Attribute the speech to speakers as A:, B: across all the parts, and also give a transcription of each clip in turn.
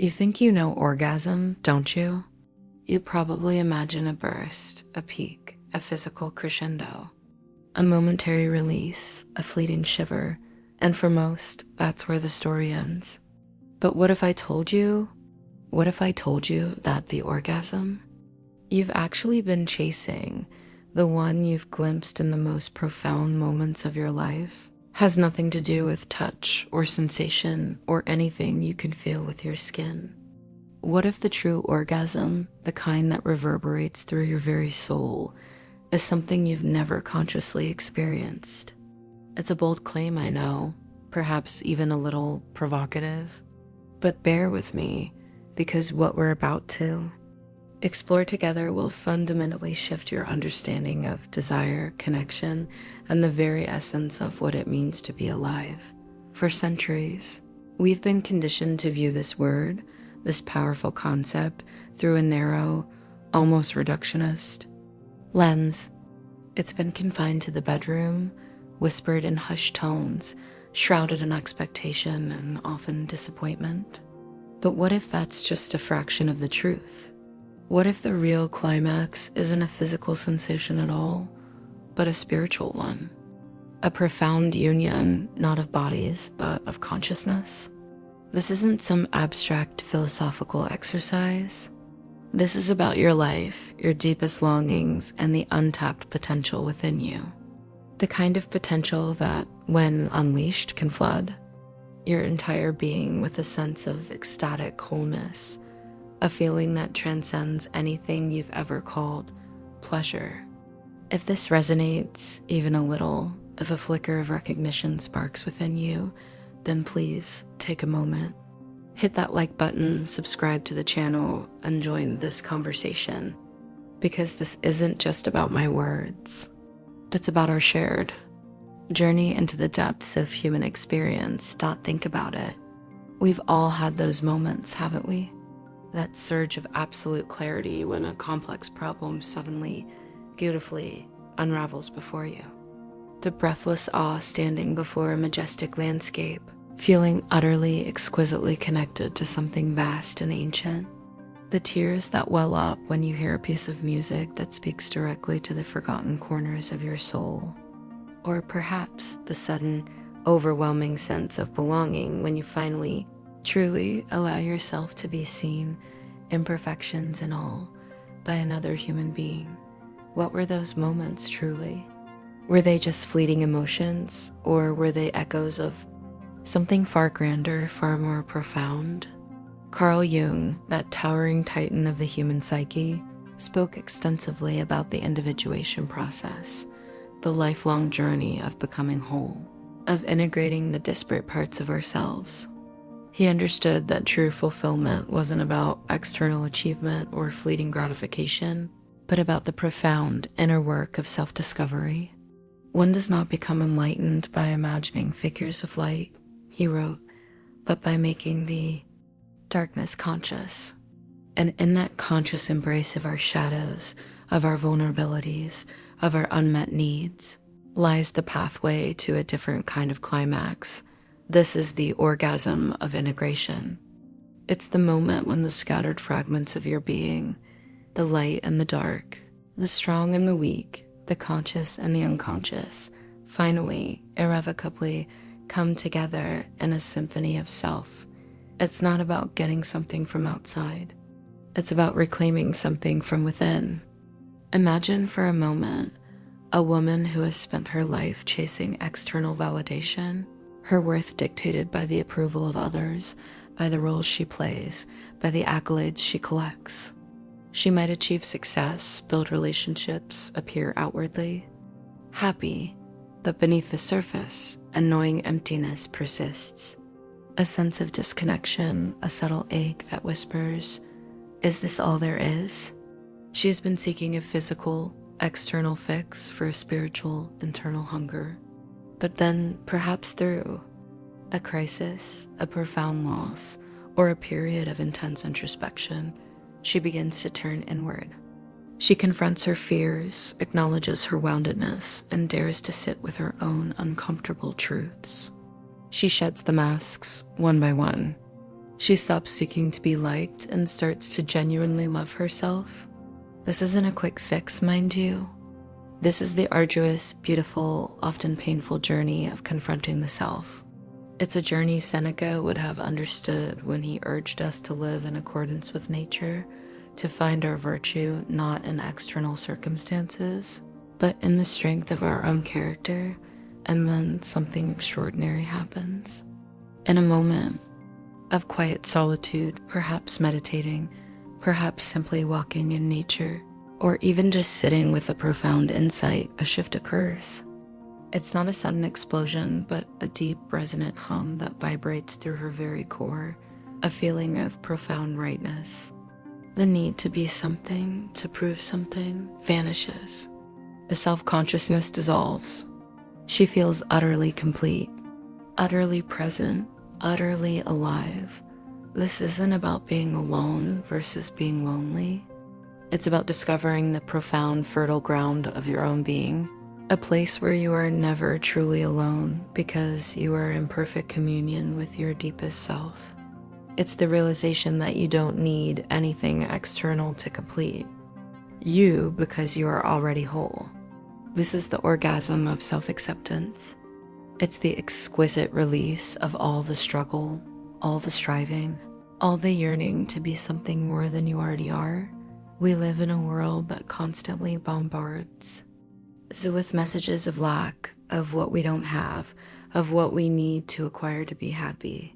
A: You think you know orgasm, don't you? You probably imagine a burst, a peak, a physical crescendo, a momentary release, a fleeting shiver, and for most, that's where the story ends. But what if I told you? What if I told you that the orgasm you've actually been chasing, the one you've glimpsed in the most profound moments of your life, has nothing to do with touch or sensation or anything you can feel with your skin? What if the true orgasm, the kind that reverberates through your very soul, is something you've never consciously experienced? It's a bold claim, I know, perhaps even a little provocative, but bear with me, because what we're about to explore together will fundamentally shift your understanding of desire, connection, and the very essence of what it means to be alive. For centuries, we've been conditioned to view this word, this powerful concept, through a narrow, almost reductionist lens. It's been confined to the bedroom, whispered in hushed tones, shrouded in expectation and often disappointment. But what if that's just a fraction of the truth? What if the real climax isn't a physical sensation at all, but a spiritual one? A profound union, not of bodies, but of consciousness? This isn't some abstract philosophical exercise. This is about your life, your deepest longings, and the untapped potential within you. The kind of potential that, when unleashed, can flood your entire being with a sense of ecstatic wholeness, a feeling that transcends anything you've ever called pleasure. If this resonates even a little, if a flicker of recognition sparks within you, then please take a moment. Hit that like button, subscribe to the channel, and join this conversation. Because this isn't just about my words. It's about our shared journey into the depths of human experience. Think about it. We've all had those moments, haven't we? That surge of absolute clarity when a complex problem suddenly, beautifully unravels before you. The breathless awe standing before a majestic landscape, feeling utterly, exquisitely connected to something vast and ancient. The tears that well up when you hear a piece of music that speaks directly to the forgotten corners of your soul. Or perhaps the sudden, overwhelming sense of belonging when you finally, truly allow yourself to be seen, imperfections and all, by another human being. What were those moments truly? Were they just fleeting emotions, or were they echoes of something far grander, far more profound? Carl Jung, that towering titan of the human psyche, spoke extensively about the individuation process, the lifelong journey of becoming whole, of integrating the disparate parts of ourselves. He understood that true fulfillment wasn't about external achievement or fleeting gratification, but about the profound inner work of self-discovery. One does not become enlightened by imagining figures of light, he wrote, but by making the darkness conscious. And in that conscious embrace of our shadows, of our vulnerabilities, of our unmet needs, lies the pathway to a different kind of climax. This is the orgasm of integration. It's the moment when the scattered fragments of your being, the light and the dark, the strong and the weak, the conscious and the unconscious, finally, irrevocably come together in a symphony of self. It's not about getting something from outside. It's about reclaiming something from within. Imagine for a moment a woman who has spent her life chasing external validation, her worth dictated by the approval of others, by the roles she plays, by the accolades she collects. She might achieve success, build relationships, appear outwardly happy, but beneath the surface, a gnawing emptiness persists. A sense of disconnection, a subtle ache that whispers, "Is this all there is?" She has been seeking a physical, external fix for a spiritual, internal hunger. But then, perhaps through a crisis, a profound loss, or a period of intense introspection, she begins to turn inward. She confronts her fears, acknowledges her woundedness, and dares to sit with her own uncomfortable truths. She sheds the masks one by one. She stops seeking to be liked and starts to genuinely love herself. This isn't a quick fix, mind you. This is the arduous, beautiful, often painful journey of confronting the self. It's a journey Seneca would have understood when he urged us to live in accordance with nature, to find our virtue not in external circumstances, but in the strength of our own character, and then something extraordinary happens. In a moment of quiet solitude, perhaps meditating, perhaps simply walking in nature, or even just sitting with a profound insight, a shift occurs. It's not a sudden explosion, but a deep, resonant hum that vibrates through her very core, a feeling of profound rightness. The need to be something, to prove something, vanishes. The self-consciousness dissolves. She feels utterly complete, utterly present, utterly alive. This isn't about being alone versus being lonely. It's about discovering the profound, fertile ground of your own being, a place where you are never truly alone because you are in perfect communion with your deepest self. It's the realization that you don't need anything external to complete you because you are already whole. This is the orgasm of self-acceptance. It's the exquisite release of all the struggle, all the striving, all the yearning to be something more than you already are. We live in a world that constantly bombards us with messages of lack, of what we don't have, of what we need to acquire to be happy.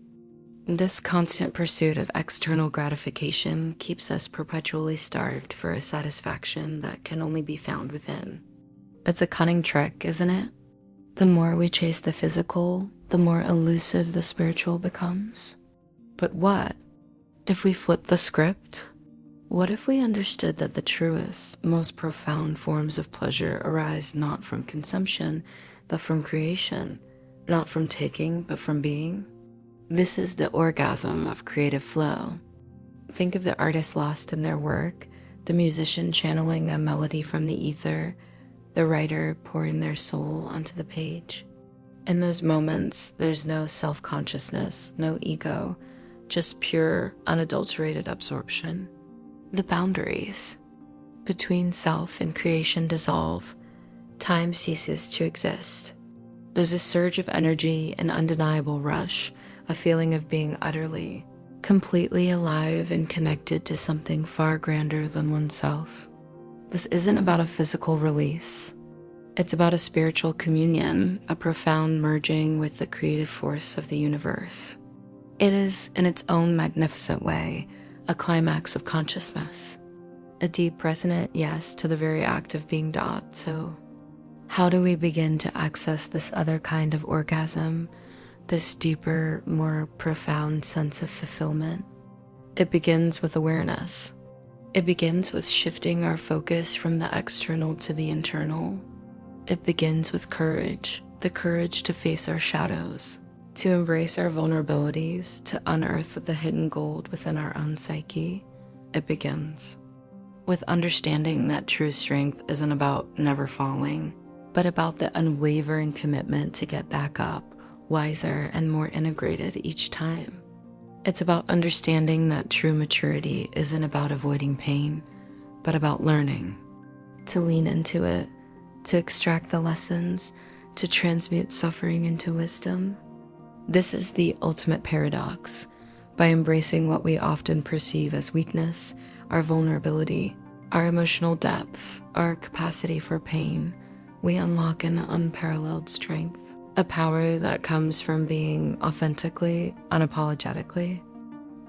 A: This constant pursuit of external gratification keeps us perpetually starved for a satisfaction that can only be found within. It's a cunning trick, isn't it? The more we chase the physical, the more elusive the spiritual becomes. But what if we flip the script? What if we understood that the truest, most profound forms of pleasure arise not from consumption, but from creation, not from taking, but from being? This is the orgasm of creative flow. Think of the artist lost in their work, the musician channeling a melody from the ether, the writer pouring their soul onto the page. In those moments, there's no self-consciousness, no ego, just pure, unadulterated absorption. The boundaries between self and creation dissolve. Time ceases to exist. There's a surge of energy, an undeniable rush, a feeling of being utterly, completely alive and connected to something far grander than oneself. This isn't about a physical release. It's about a spiritual communion, a profound merging with the creative force of the universe. It is, in its own magnificent way, a climax of consciousness, a deep resonant yes to the very act of being dot. So how do we begin to access this other kind of orgasm, this deeper, more profound sense of fulfillment? It begins with awareness. It begins with shifting our focus from the external to the internal. It begins with courage, the courage to face our shadows, to embrace our vulnerabilities, to unearth the hidden gold within our own psyche. It begins with understanding that true strength isn't about never falling, but about the unwavering commitment to get back up, wiser and more integrated each time. It's about understanding that true maturity isn't about avoiding pain, but about learning, to lean into it, to extract the lessons, to transmute suffering into wisdom. This is the ultimate paradox. By embracing what we often perceive as weakness, our vulnerability, our emotional depth, our capacity for pain, we unlock an unparalleled strength, a power that comes from being authentically, unapologetically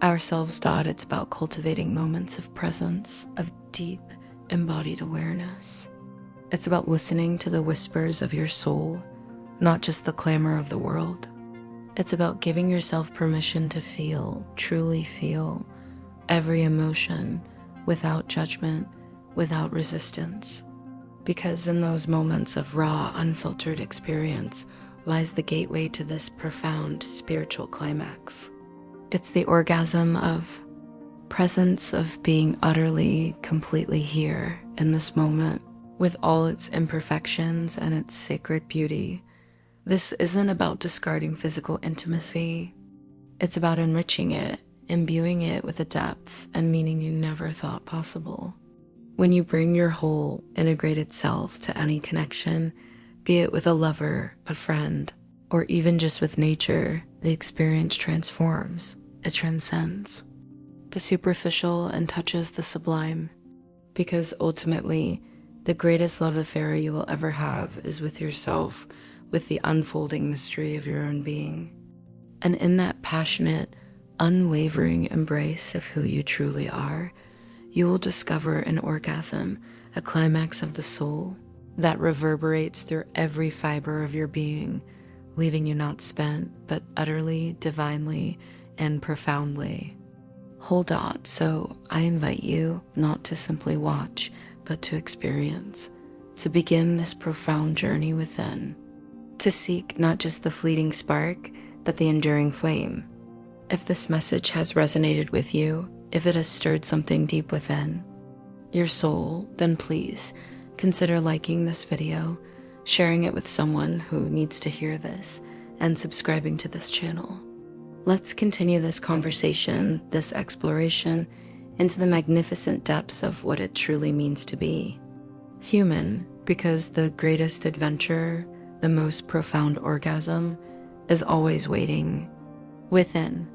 A: ourselves. It's about cultivating moments of presence, of deep, embodied awareness. It's about listening to the whispers of your soul, not just the clamor of the world. It's about giving yourself permission to feel, truly feel, every emotion without judgment, without resistance. Because in those moments of raw, unfiltered experience lies the gateway to this profound spiritual climax. It's the orgasm of presence, of being utterly, completely here in this moment with all its imperfections and its sacred beauty. This isn't about discarding physical intimacy. It's about enriching it, imbuing it with a depth and meaning you never thought possible. When you bring your whole integrated self to any connection, be it with a lover, a friend, or even just with nature, the experience transforms, it transcends the superficial and touches the sublime. Because ultimately, the greatest love affair you will ever have is with yourself, with the unfolding mystery of your own being. And in that passionate, unwavering embrace of who you truly are, you will discover an orgasm, a climax of the soul that reverberates through every fiber of your being, leaving you not spent, but utterly, divinely, and profoundly whole. So I invite you not to simply watch, but to experience, to begin this profound journey within, to seek not just the fleeting spark, but the enduring flame. If this message has resonated with you, if it has stirred something deep within your soul, then please consider liking this video, sharing it with someone who needs to hear this, and subscribing to this channel. Let's continue this conversation, this exploration, into the magnificent depths of what it truly means to be human, because the greatest adventure, the most profound orgasm, is always waiting within.